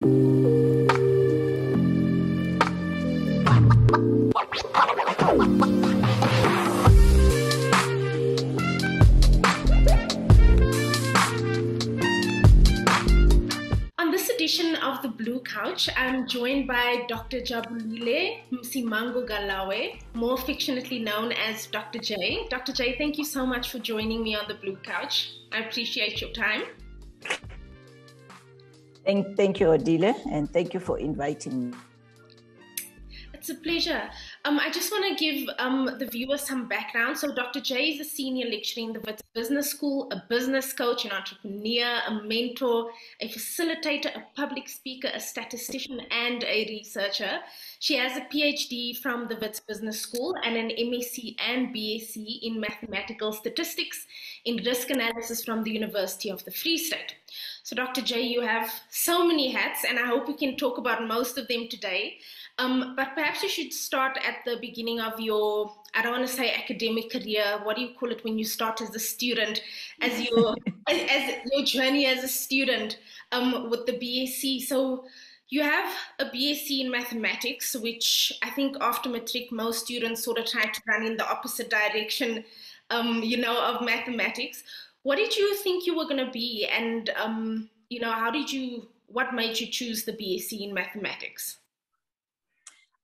On this edition of The Blue Couch, I'm joined by Dr. Jabulile Msimango-Galawe, more affectionately known as Dr. J. Dr. J, thank you so much for joining me on The Blue Couch. I appreciate your time. Thank you, Odile, and thank you for inviting me. It's a pleasure. I just want to give the viewers some background. So Dr. J is a senior lecturer in the Wits Business School, a business coach, an entrepreneur, a mentor, a facilitator, a public speaker, a statistician, and a researcher. She has a PhD from the Wits Business School and an MSc and BSc in mathematical statistics in risk analysis from the University of the Free State. So Dr. J, you have so many hats, and I hope we can talk about most of them today. But perhaps you should start at the beginning of your, I don't want to say academic career, what do you call it when you start as a student, as your journey as a student with the BSc. So you have a BSc in mathematics, which I think after matric, most students sort of try to run in the opposite direction, of mathematics. What did you think you were going to be? And, what made you choose the BSc in mathematics?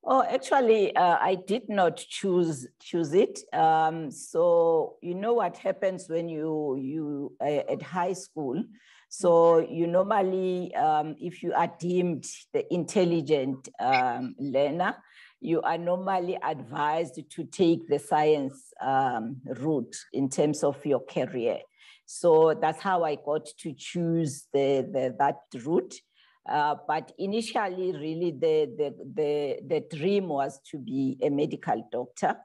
Oh, actually, I did not choose it. So you know what happens when you at high school. So you normally, if you are deemed the intelligent learner, you are normally advised to take the science route in terms of your career. So that's how I got to choose that route. But initially, really, the dream was to be a medical doctor.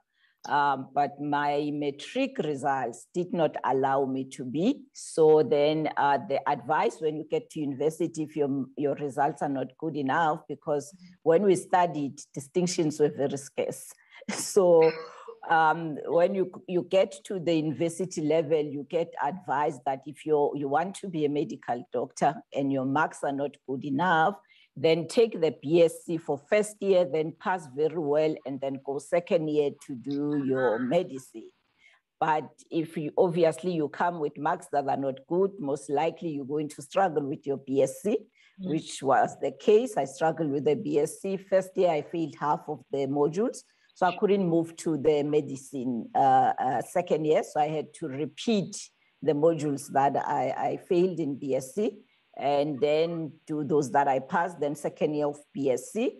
But my matric results did not allow me to be. So then the advice when you get to university, if your results are not good enough, because when we studied, distinctions were very scarce. So when you get to the university level, you get advised that if you want to be a medical doctor and your marks are not good enough, then take the BSc for first year, then pass very well, and then go second year to do your medicine. But if you come with marks that are not good, most likely you're going to struggle with your BSc, which was the case. I struggled with the BSc. First year, I failed half of the modules. So I couldn't move to the medicine second year. So I had to repeat the modules that I failed in BSc and then do those that I passed, then second year of BSc.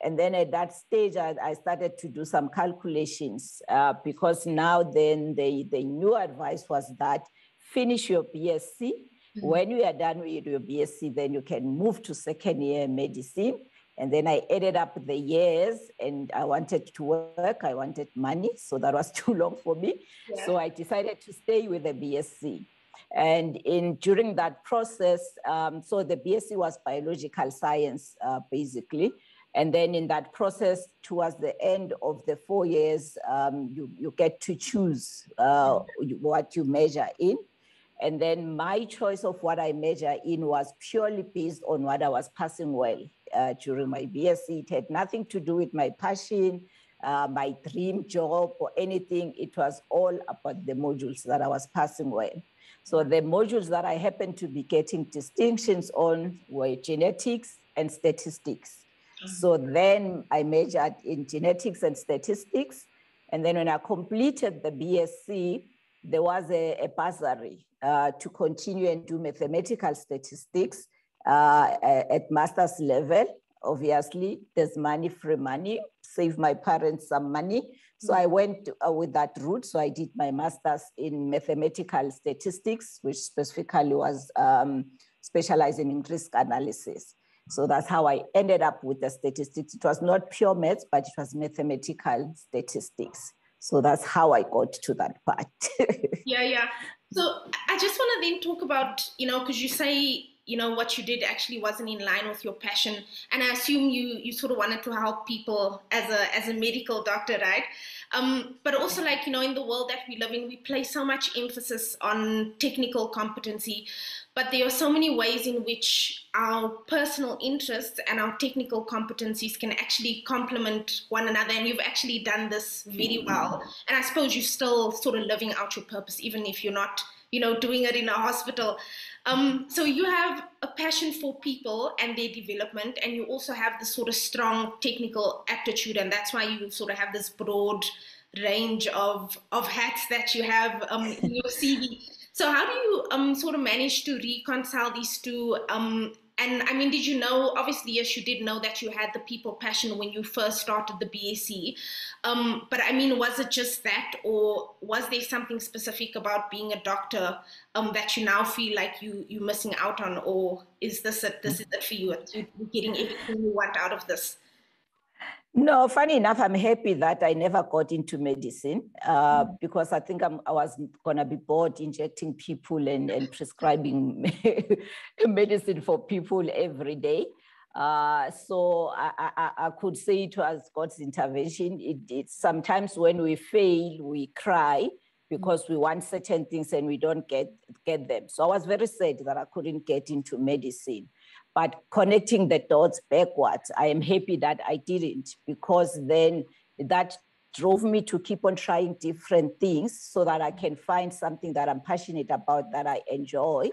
And then at that stage, I started to do some calculations because now then the new advice was that finish your BSc. Mm-hmm. When you are done with your BSc, then you can move to second year medicine. And then I added up the years and I wanted to work, I wanted money, so that was too long for me. Yeah. So I decided to stay with the BSc. And during that process, so the BSc was biological science, basically. And then in that process, towards the end of the 4 years, you get to choose what you major in. And then my choice of what I major in was purely based on what I was passing well during my BSc. It had nothing to do with my passion, my dream job or anything. It was all about the modules that I was passing well. So the modules that I happened to be getting distinctions on were genetics and statistics. Mm-hmm. So then I majored in genetics and statistics. And then when I completed the BSc, there was a bursary to continue and do mathematical statistics at master's level. Obviously, there's money, free money, save my parents some money. So I went with that route. So I did my master's in mathematical statistics, which specifically was specializing in risk analysis. So that's how I ended up with the statistics. It was not pure maths, but it was mathematical statistics. So that's how I got to that part. Yeah. So I just want to then talk about, because you say what you did actually wasn't in line with your passion. And I assume you sort of wanted to help people as a medical doctor, right? But also, like, in the world that we live in, we place so much emphasis on technical competency, but there are so many ways in which our personal interests and our technical competencies can actually complement one another. And you've actually done this very well. And I suppose you're still sort of living out your purpose, even if you're not, doing it in a hospital. So you have a passion for people and their development, and you also have this sort of strong technical aptitude, and that's why you sort of have this broad range of hats that you have in your CV. So how do you sort of manage to reconcile these two? And I mean, did you know, obviously, yes, you did know that you had the people passion when you first started the BSc. But I mean, was it just that, or was there something specific about being a doctor that you now feel like you're missing out on, or is this it for you? You're getting everything you want out of this? No, funny enough, I'm happy that I never got into medicine because I think I was going to be bored injecting people and prescribing medicine for people every day. So I could say it was God's intervention. Sometimes when we fail, we cry because we want certain things and we don't get them. So I was very sad that I couldn't get into medicine. But connecting the dots backwards, I am happy that I didn't, because then that drove me to keep on trying different things so that I can find something that I'm passionate about, that I enjoy.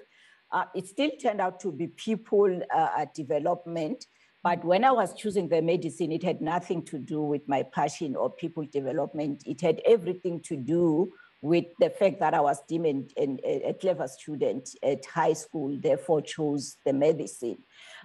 It still turned out to be people development. But when I was choosing the medicine, it had nothing to do with my passion or people development. It had everything to do with the fact that I was deemed a clever student at high school, therefore chose the medicine.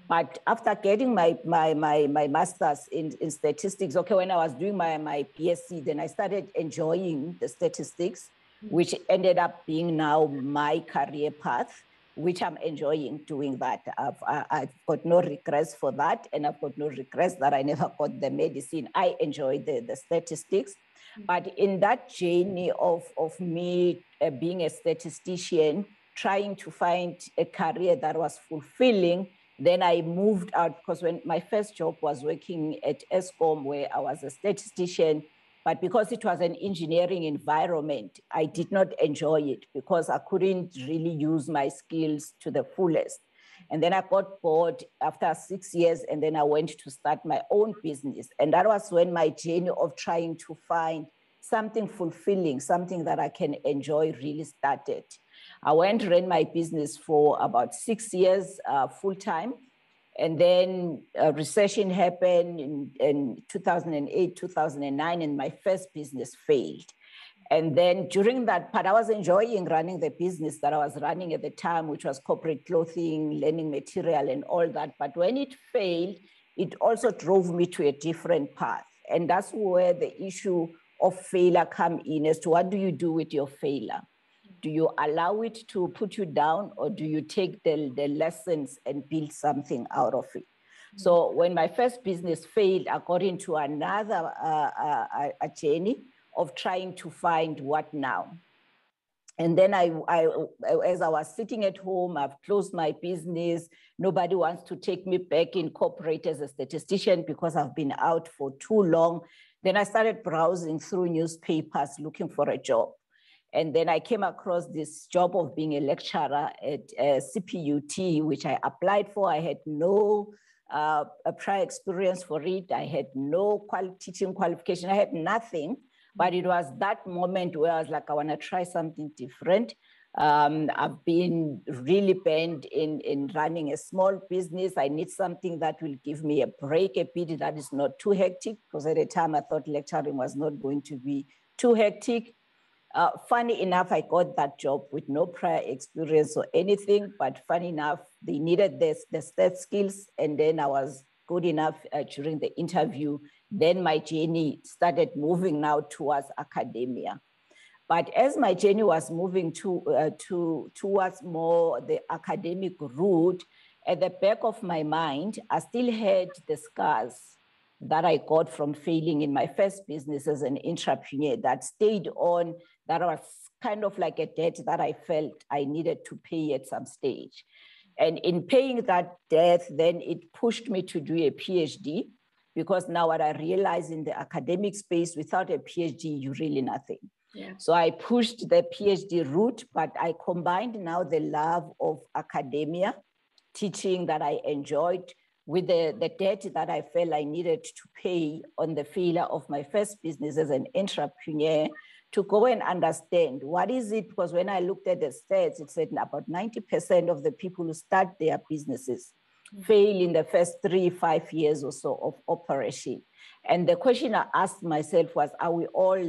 But after getting my master's in statistics, when I was doing my BSc, then I started enjoying the statistics, which ended up being now my career path, which I'm enjoying doing that. I've got no regrets for that, and I've got no regrets that I never got the medicine. I enjoy the statistics. But in that journey of me being a statistician, trying to find a career that was fulfilling, then I moved out, because when my first job was working at Eskom, where I was a statistician, but because it was an engineering environment, I did not enjoy it because I couldn't really use my skills to the fullest. And then I got bored after 6 years, and then I went to start my own business. And that was when my journey of trying to find something fulfilling, something that I can enjoy, really started. I went and ran my business for about 6 years full-time. And then a recession happened in 2008, 2009, and my first business failed. And then during that part, I was enjoying running the business that I was running at the time, which was corporate clothing, learning material, and all that. But when it failed, it also drove me to a different path. And that's where the issue of failure come in, as to what do you do with your failure? Do you allow it to put you down, or do you take the lessons and build something out of it? So when my first business failed, I got into another journey of trying to find what now. And then as I was sitting at home, I've closed my business. Nobody wants to take me back in corporate as a statistician because I've been out for too long. Then I started browsing through newspapers looking for a job. And then I came across this job of being a lecturer at CPUT, which I applied for. I had no prior experience for it. I had no teaching qualification. I had nothing. But it was that moment where I was like, I want to try something different. I've been really bent in running a small business. I need something that will give me a break a bit, that is not too hectic, because at the time I thought lecturing was not going to be too hectic. Funny enough, I got that job with no prior experience or anything, but funny enough, they needed the stat skills, and then I was good enough during the interview. Then my journey started moving now towards academia. But as my journey was moving towards more the academic route, at the back of my mind, I still had the scars that I got from failing in my first business as an entrepreneur that stayed on, that was kind of like a debt that I felt I needed to pay at some stage. And in paying that debt, then it pushed me to do a PhD, because now what I realized in the academic space, without a PhD, you're really nothing. Yeah. So I pushed the PhD route, but I combined now the love of academia, teaching that I enjoyed, with the debt that I felt I needed to pay on the failure of my first business as an entrepreneur, to go and understand what is it, because when I looked at the stats, it said about 90% of the people who start their businesses fail in the first 3-5 years or so of operation. And the question I asked myself was, are we all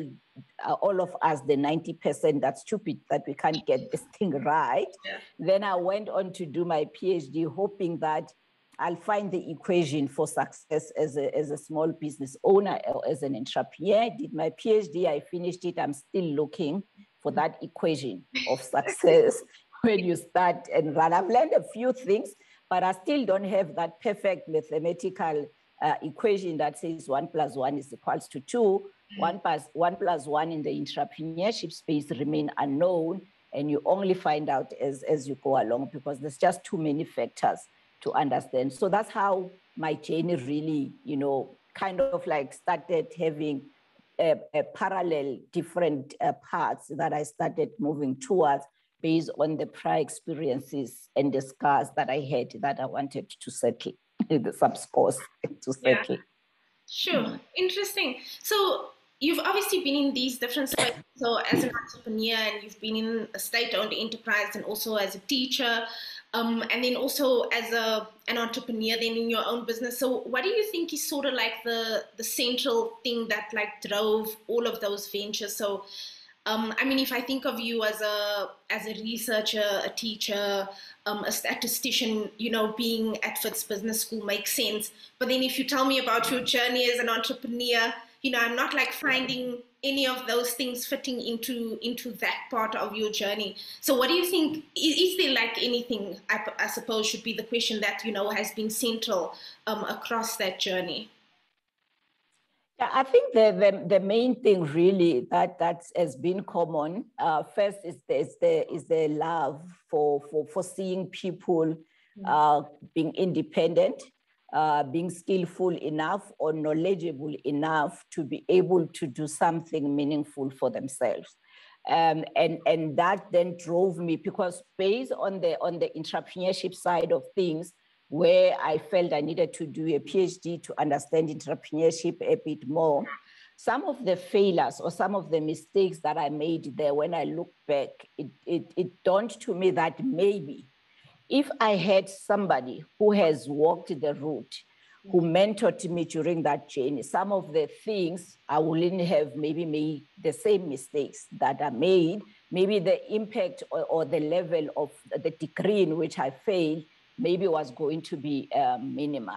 of us, the 90% that's stupid that we can't get this thing right? Yeah. Then I went on to do my PhD, hoping that I'll find the equation for success as a small business owner or as an entrepreneur. I did my PhD, I finished it. I'm still looking for that equation of success when you start and run. I've learned a few things, but I still don't have that perfect mathematical equation that says 1 + 1 is equals to 2. 1 + 1 in the entrepreneurship space remain unknown, and you only find out as you go along, because there's just too many factors to understand. So that's how my journey really, kind of like started having a parallel different paths that I started moving towards, based on the prior experiences and the scars that I had that I wanted to settle, the sub-scores to settle. Yeah. Sure. Interesting. So you've obviously been in these different spaces. So as an entrepreneur, and you've been in a state-owned enterprise, and also as a teacher, and then also as an entrepreneur then in your own business. So what do you think is sort of like the central thing that like drove all of those ventures? So I mean, if I think of you as a researcher, a teacher, a statistician, being at Wits Business School makes sense. But then if you tell me about your journey as an entrepreneur, I'm not like finding any of those things fitting into that part of your journey. So what do you think, is there like anything, I suppose should be the question, that, has been central across that journey? Yeah, I think the main thing really that has been common, first is the love for seeing people being independent, being skillful enough or knowledgeable enough to be able to do something meaningful for themselves. And that then drove me, because based on the entrepreneurship side of things, where I felt I needed to do a PhD to understand entrepreneurship a bit more, some of the failures or some of the mistakes that I made there, when I look back, it dawned to me that maybe if I had somebody who has walked the route, who mentored me during that journey, some of the things I wouldn't have maybe made the same mistakes that I made. Maybe the impact or the level of the degree in which I failed maybe was going to be minimal.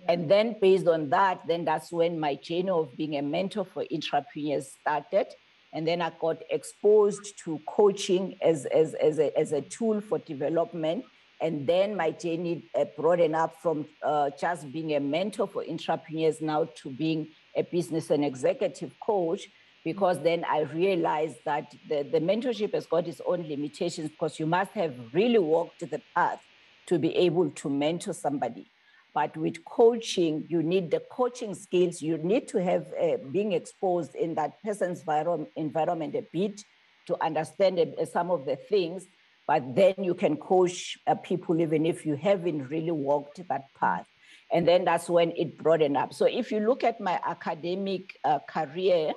And then based on that, then that's when my journey of being a mentor for entrepreneurs started. And then I got exposed to coaching as a tool for development. And then my journey broadened up from just being a mentor for entrepreneurs now to being a business and executive coach, because then I realized that the mentorship has got its own limitations, because you must have really walked the path to be able to mentor somebody. But with coaching, you need the coaching skills. You need to have being exposed in that person's environment a bit to understand some of the things. But then you can coach people even if you haven't really walked that path. And then that's when it broadened up. So if you look at my academic career,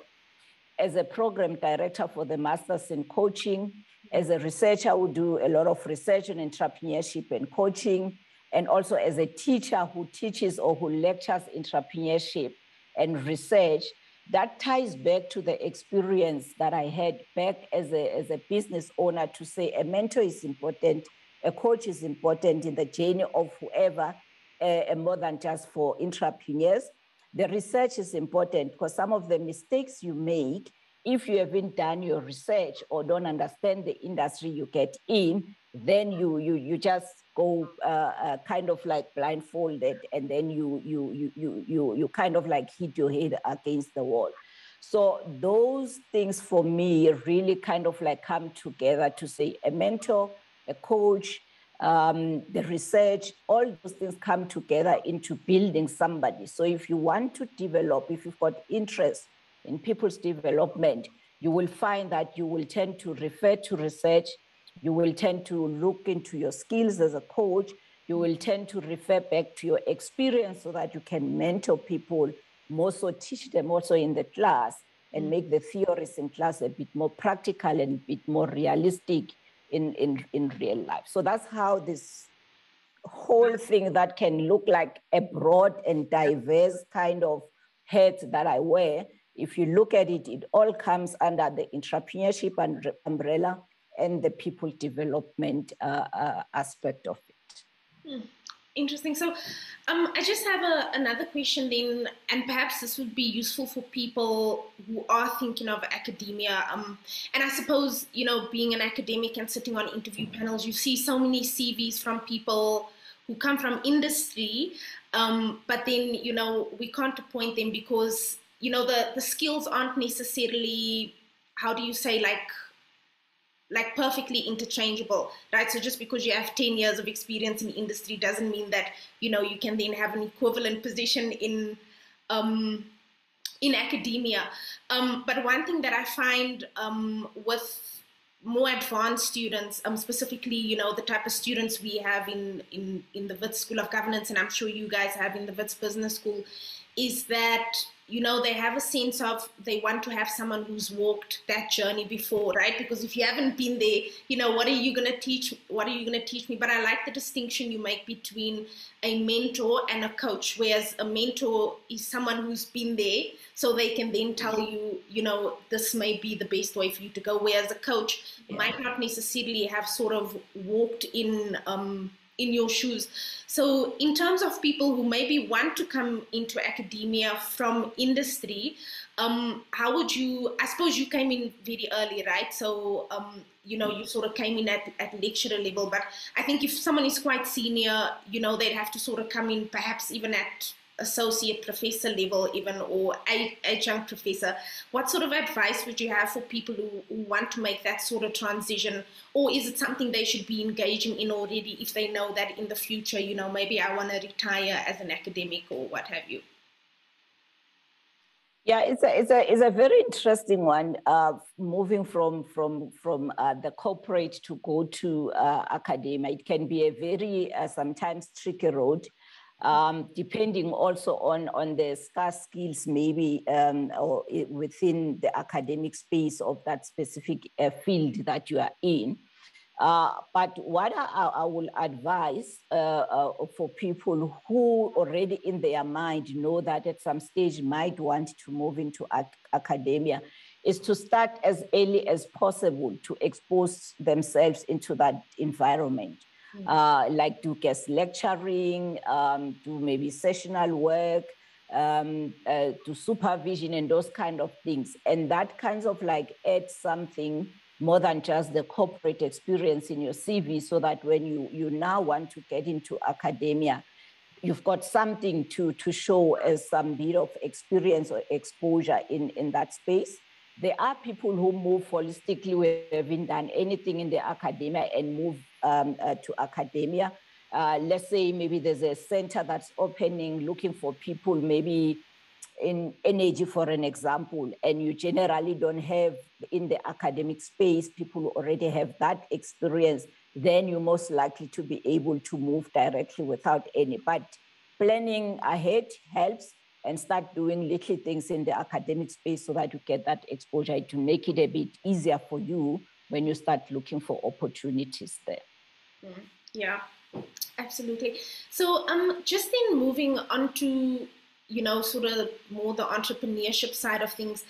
as a program director for the Masters in Coaching, as a researcher who do a lot of research on entrepreneurship and coaching, and also as a teacher who teaches or who lectures entrepreneurship and research, that ties back to the experience that I had back as a business owner, to say a mentor is important, a coach is important in the journey of whoever, more than just for entrepreneurs. The research is important, because some of the mistakes you make, if you haven't done your research or don't understand the industry you get in, then you just go kind of like blindfolded, and then you kind of like hit your head against the wall. So those things for me really kind of like come together to say a mentor, a coach, the research, all those things come together into building somebody. So if you want to develop, if you've got interest in people's development, you will find that you will tend to refer to research, you will tend to look into your skills as a coach, you will tend to refer back to your experience so that you can mentor people, more so teach them also in the class and make the theories in class a bit more practical and a bit more realistic in real life. So that's how this whole thing that can look like a broad and diverse kind of hat that I wear, if you look at it, it all comes under the entrepreneurship umbrella and the people development aspect of it. Interesting. So I just have another question then, and perhaps this would be useful for people who are thinking of academia. And I suppose, you know, being an academic and sitting on interview panels, you see so many CVs from people who come from industry, but then, you know, we can't appoint them because, you know, the skills aren't necessarily, how do you say, like perfectly interchangeable, right? So just because you have 10 years of experience in industry doesn't mean that, you know, you can then have an equivalent position in academia. But one thing that I find with more advanced students, specifically, you know, the type of students we have in the Wits School of Governance, and I'm sure you guys have in the Wits Business School, is that, you know, they have a sense of they want to have someone who's walked that journey before, right? Because if you haven't been there, you know, what are you going to teach? What are you going to teach me? But I like the distinction you make between a mentor and a coach, whereas a mentor is someone who's been there, so they can then tell you, you know, this may be the best way for you to go, whereas a coach might not necessarily have sort of walked in your shoes. So in terms of people who maybe want to come into academia from industry, how would you, I suppose you came in very early, right? So, you know, you sort of came in at lecturer level, but I think if someone is quite senior, you know, they'd have to sort of come in perhaps even at associate professor level even, or adjunct professor. What sort of advice would you have for people who want to make that sort of transition? Or is it something they should be engaging in already if they know that in the future, you know, maybe I want to retire as an academic or what have you? Yeah, it's a very interesting one. Moving from the corporate to go to academia, it can be a very sometimes tricky road. Depending also on the scarce skills maybe or within the academic space of that specific field that you are in. But what I will advise for people who already in their mind know that at some stage might want to move into academia is to start as early as possible to expose themselves into that environment. Like do guest lecturing, do maybe sessional work, do supervision and those kind of things. And that kind of like add something more than just the corporate experience in your CV, so that when you now want to get into academia, you've got something to show as some bit of experience or exposure in that space. There are people who move holistically, who haven't done anything in the academia and move to academia. Let's say maybe there's a center that's opening, looking for people maybe in energy, for an example, and you generally don't have in the academic space people who already have that experience, then you're most likely to be able to move directly without any. But planning ahead helps, and start doing little things in the academic space so that you get that exposure to make it a bit easier for you when you start looking for opportunities there. Yeah, absolutely. So just then moving on to, you know, sort of more the entrepreneurship side of things.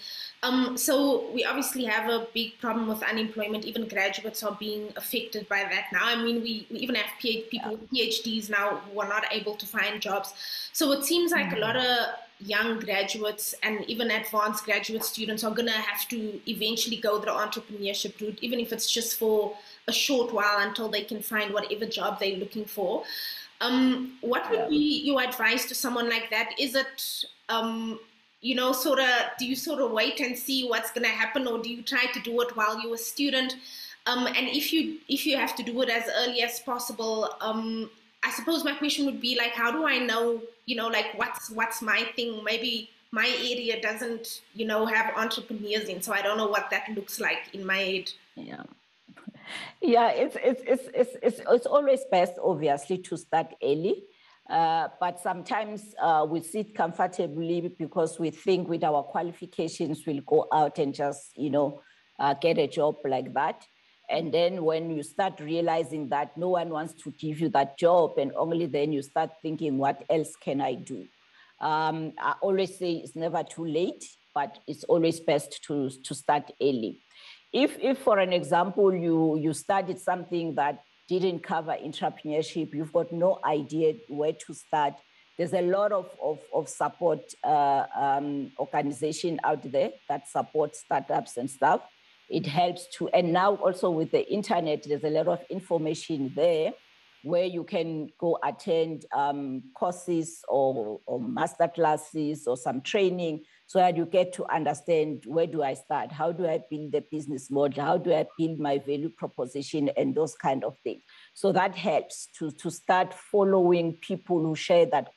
So we obviously have a big problem with unemployment. Even graduates are being affected by that now. I mean, we even have people with PhDs now who are not able to find jobs. So it seems like a lot of young graduates and even advanced graduate students are going to have to eventually go the entrepreneurship route, even if it's just for a short while until they can find whatever job they're looking for. What would be your advice to someone like that? Is it, you know, sort of, do you sort of wait and see what's going to happen, or do you try to do it while you're a student? And if you have to do it as early as possible, I suppose my question would be like, how do I know, like what's my thing? Maybe my area doesn't, have entrepreneurs in, so I don't know what that looks like in my head. Yeah. Yeah, it's always best, obviously, to start early. But sometimes we sit comfortably because we think with our qualifications we'll go out and just, get a job like that. And then when you start realizing that no one wants to give you that job, and only then you start thinking, what else can I do? I always say it's never too late, but it's always best to start early. If for an example, you studied something that didn't cover entrepreneurship, you've got no idea where to start, there's a lot of support organization out there that support startups and stuff. It helps to, and now also with the internet, there's a lot of information there where you can go attend courses or master classes or some training, so that you get to understand, where do I start? How do I build the business model? How do I build my value proposition and those kind of things? So that helps to start following people who share that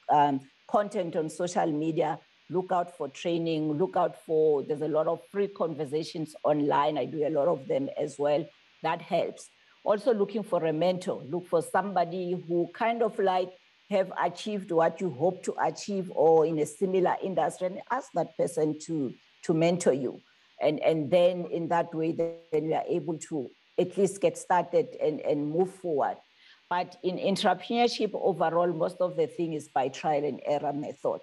content on social media. Look out for training, look out for, there's a lot of free conversations online. I do a lot of them as well. That helps. Also looking for a mentor, look for somebody who kind of like have achieved what you hope to achieve or in a similar industry, and ask that person to mentor you. And then in that way, then you are able to at least get started and move forward. But in entrepreneurship overall, most of the thing is by trial and error method.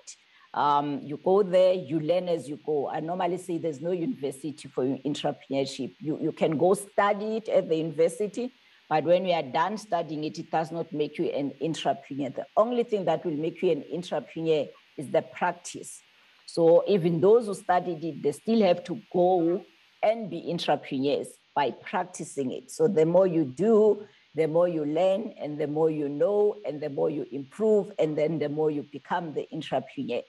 You go there, you learn as you go. I normally say there's no university for entrepreneurship. You can go study it at the university, but when you are done studying it, it does not make you an entrepreneur. The only thing that will make you an entrepreneur is the practice. So even those who studied it, they still have to go and be entrepreneurs by practicing it. So the more you do, the more you learn, and the more you know, and the more you improve, and then the more you become the entrepreneur.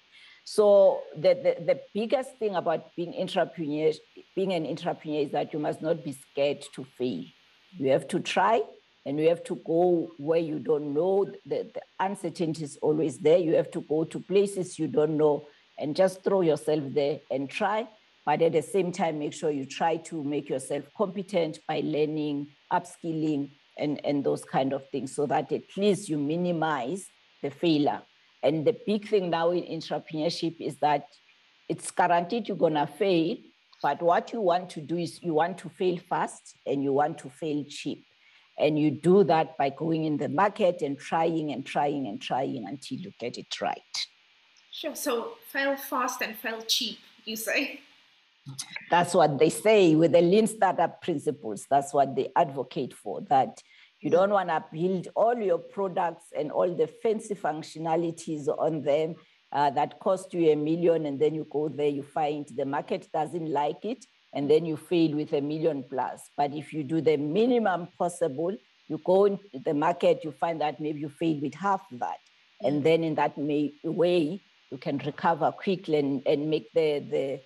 So the biggest thing about being an entrepreneur is that you must not be scared to fail. You have to try, and you have to go where you don't know. The uncertainty is always there. You have to go to places you don't know and just throw yourself there and try. But at the same time, make sure you try to make yourself competent by learning, upskilling, and those kind of things, so that at least you minimize the failure. And the big thing now in entrepreneurship is that it's guaranteed you're gonna fail, but what you want to do is you want to fail fast and you want to fail cheap. And you do that by going in the market and trying and trying and trying until you get it right. Sure, so fail fast and fail cheap, you say? That's what they say with the lean startup principles. That's what they advocate for, that you don't want to build all your products and all the fancy functionalities on them that cost you $1 million, and then you go there, you find the market doesn't like it, and then you fail with $1 million plus. But if you do the minimum possible, you go into the market, you find that maybe you fail with half that. And then in that way, you can recover quickly and make the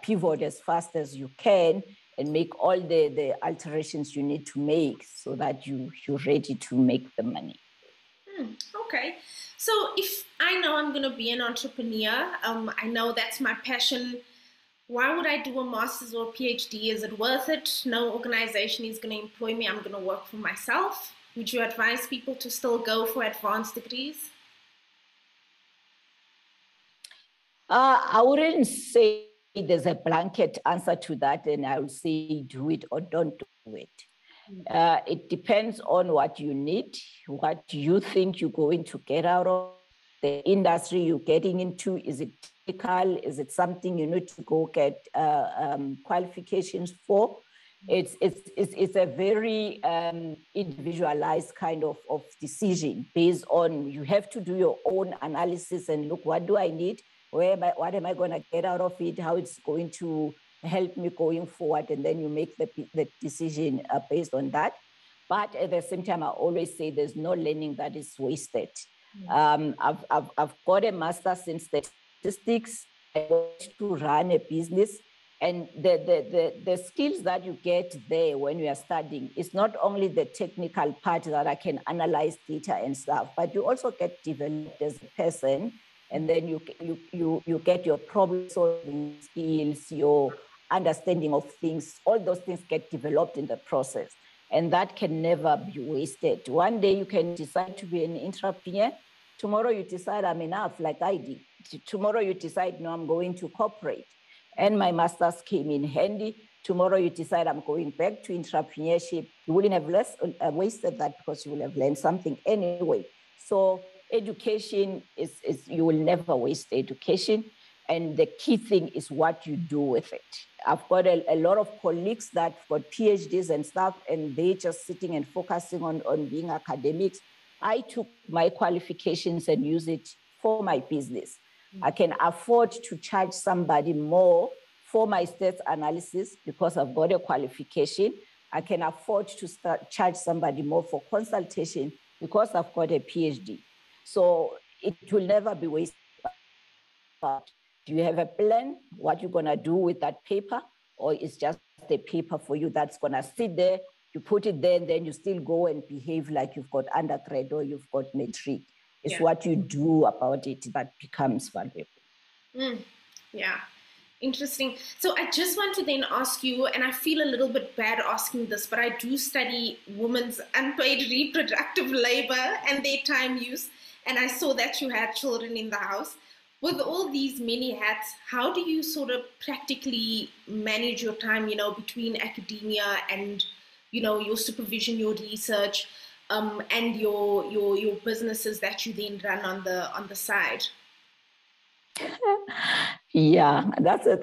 pivot as fast as you can, and make all the alterations you need to make so that you're ready to make the money. Okay. So if I know I'm going to be an entrepreneur, I know that's my passion, why would I do a master's or a PhD? Is it worth it? No organization is going to employ me. I'm going to work for myself. Would you advise people to still go for advanced degrees? I wouldn't say there's a blanket answer to that, and I would say do it or don't do it. It depends on what you need, what you think you're going to get out of the industry you're getting into. Is it technical? Is it something you need to go get qualifications for? It's a very individualized kind of decision based on, you have to do your own analysis and look, what do I need? What am I going to get out of it? How it's going to help me going forward? And then you make the decision based on that. But at the same time, I always say there's no learning that is wasted. I've got a master's in statistics. I want to run a business. And the skills that you get there when you are studying is not only the technical part that I can analyze data and stuff, but you also get developed as a person, and then you get your problem solving skills, your understanding of things. All those things get developed in the process, and that can never be wasted. One day you can decide to be an entrepreneur. Tomorrow you decide I'm enough, like I did. Tomorrow you decide, no, I'm going to corporate. And my master's came in handy. Tomorrow you decide I'm going back to entrepreneurship. You wouldn't have wasted that because you will have learned something anyway. So education is you will never waste education. And the key thing is what you do with it. I've got a lot of colleagues that got PhDs and stuff, and they just sitting and focusing on being academics. I took my qualifications and use it for my business. I can afford to charge somebody more for my stats analysis because I've got a qualification. I can afford to charge somebody more for consultation because I've got a PhD. So it will never be wasted. Do you have a plan, what you're gonna do with that paper, or it's just a paper for you that's gonna sit there, you put it there, and then you still go and behave like you've got undergrad or you've got matric. It's what you do about it that becomes valuable. Yeah, interesting. So I just want to then ask you, and I feel a little bit bad asking this, but I do study women's unpaid reproductive labor and their time use, and I saw that you had children in the house. With all these many hats, how do you sort of practically manage your time, between academia and, your supervision, your research, and your businesses that you then run on the side? Yeah, that's a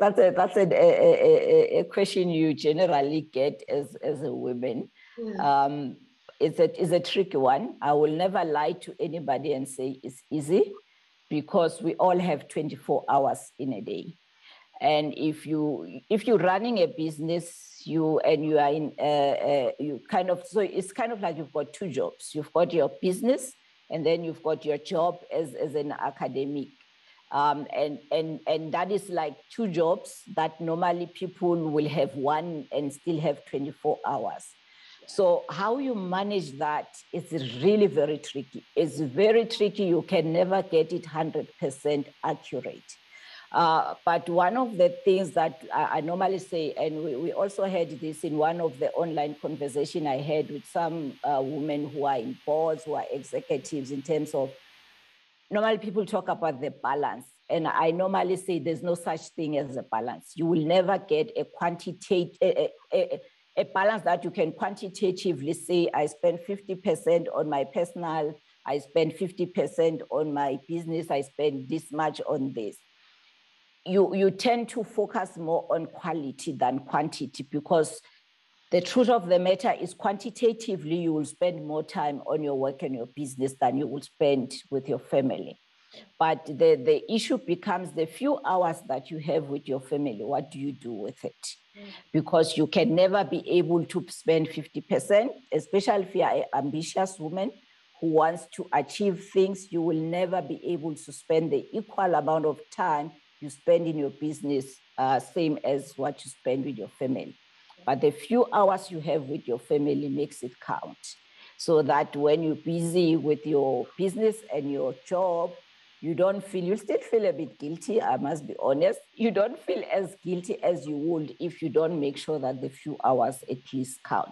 question you generally get as a woman. It's a tricky one. I will never lie to anybody and say it's easy, because we all have 24 hours in a day. And if you're running a business, so it's kind of like you've got two jobs. You've got your business, and then you've got your job as an academic. And that is like two jobs that normally people will have one and still have 24 hours. So how you manage that is really very tricky. It's very tricky. You can never get it 100% accurate. But one of the things that I normally say, and we also had this in one of the online conversation I had with some women who are in boards, who are executives, in terms of, normally people talk about the balance. And I normally say there's no such thing as a balance. You will never get a balance that you can quantitatively say, I spend 50% on my personal, I spend 50% on my business, I spend this much on this. You tend to focus more on quality than quantity, because the truth of the matter is quantitatively, you will spend more time on your work and your business than you will spend with your family. But the issue becomes the few hours that you have with your family, what do you do with it? Because you can never be able to spend 50%, especially if you are an ambitious woman who wants to achieve things. You will never be able to spend the equal amount of time you spend in your business, same as what you spend with your family. But the few hours you have with your family makes it count. So that when you're busy with your business and your job, you still feel a bit guilty, I must be honest. You don't feel as guilty as you would if you don't make sure that the few hours at least count.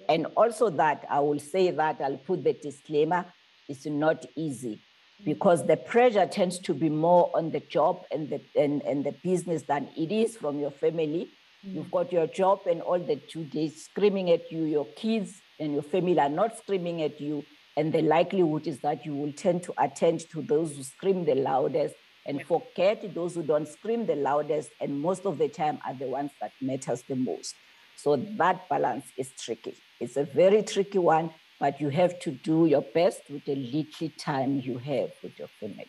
And also that, I will say that, I'll put the disclaimer, it's not easy, because the pressure tends to be more on the job and the business than it is from your family. You've got your job and all the 2 days screaming at you, your kids and your family are not screaming at you. And the likelihood is that you will tend to attend to those who scream the loudest and forget those who don't scream the loudest, and most of the time are the ones that matters the most. So that balance is tricky. It's a very tricky one, but you have to do your best with the little time you have with your family.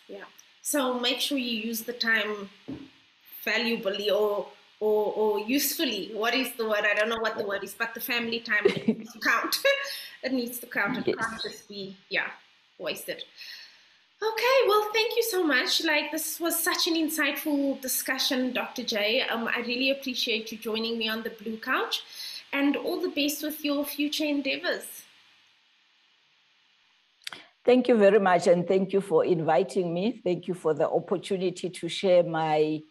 Yeah. So make sure you use the time valuably or usefully. What is the word? I don't know what the word is, but the family time needs to count. It needs to count. It can't just be, wasted. Okay, well, thank you so much. Like, this was such an insightful discussion, Dr. J. I really appreciate you joining me on the Blue Couch, and all the best with your future endeavors. Thank you very much, and thank you for inviting me. Thank you for the opportunity to share my,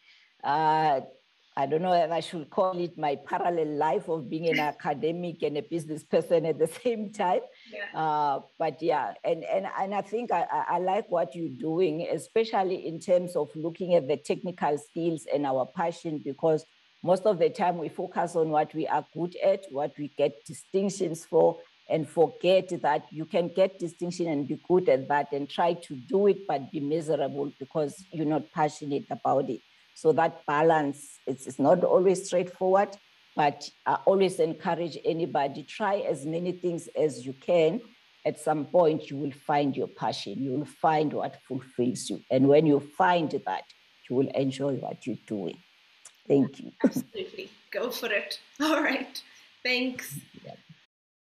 I don't know if I should call it my parallel life of being an academic and a business person at the same time. Yeah. But yeah, and I think I like what you're doing, especially in terms of looking at the technical skills and our passion, because most of the time we focus on what we are good at, what we get distinctions for, and forget that you can get distinction and be good at that and try to do it, but be miserable because you're not passionate about it. So that balance, it's not always straightforward, but I always encourage anybody, try as many things as you can. At some point, you will find your passion. You will find what fulfills you. And when you find that, you will enjoy what you're doing. Thank you. Absolutely. Go for it. All right. Thanks. Yeah.